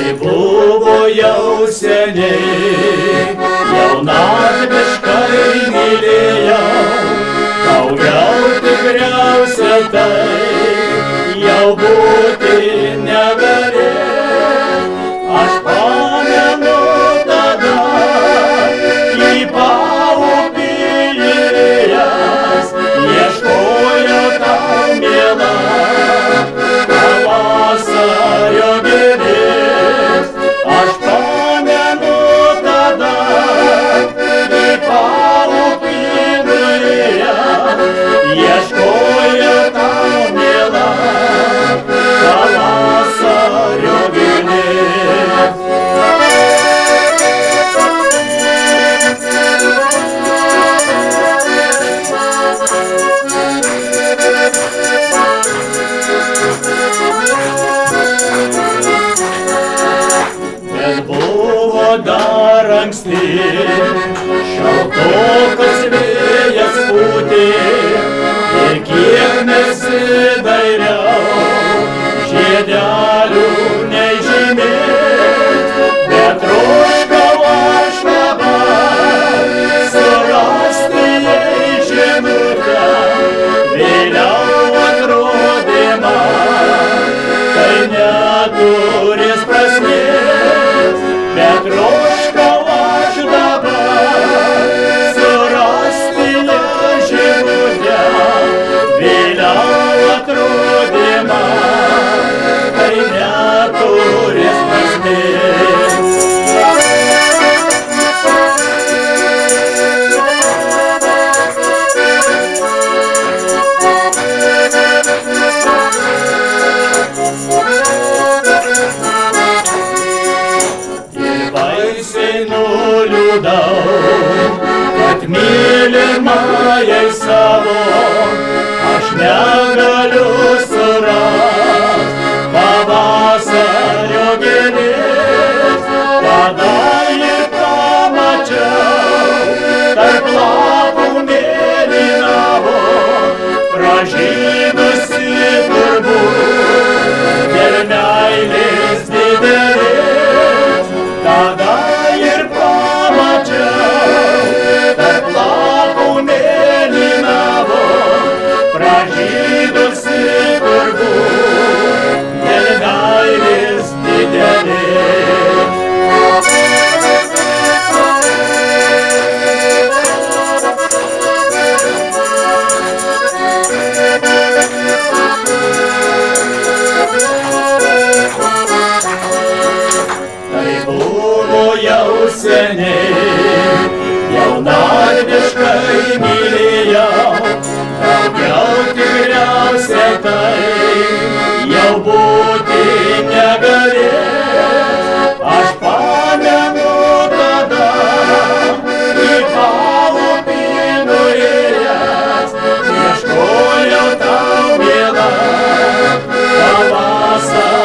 Buvo jau seniai, jaunatviškai mylėjau, daugiau tikriausia tai jau būti negalės. Aš pamenu tada į paupį įėjęs, ieškojau tau miela pavasario gėlės. Aš pamenu tada į paupį nuėjęs, ieškojau tau miela pavasario gėlės. Bet buvo dar anksti, šaltokas vėjas pūtė, ir kiek nesidairiau, žiedelių nežymėt, bet troškau aš dabar surasti jai žinutę. Vėliau atrodė man, tai neturės prasmės, bet troškau aš dabar surasti jai žinutę. Vėliau atrodė man, tai neturės prasmės. Ir baisiai nuliūdau, kad mylimajai savo aš negaliu surast pavasario gėlės. Tada ir pamačiau, tarp lapų mėlynavo, pražydusi turbūt dėl meilės didelės. Tada ir pamačiau, tarp lapų mėlynavo, pražydusi turbūt dėl meilės didelės. Tai buvo jau seniai, jaunatviškai mylėjau, daugiau tikriausiai tai jau būti negalės. Aš pamenu tada į paupį nuėjęs, ieškojau tau miela pavasario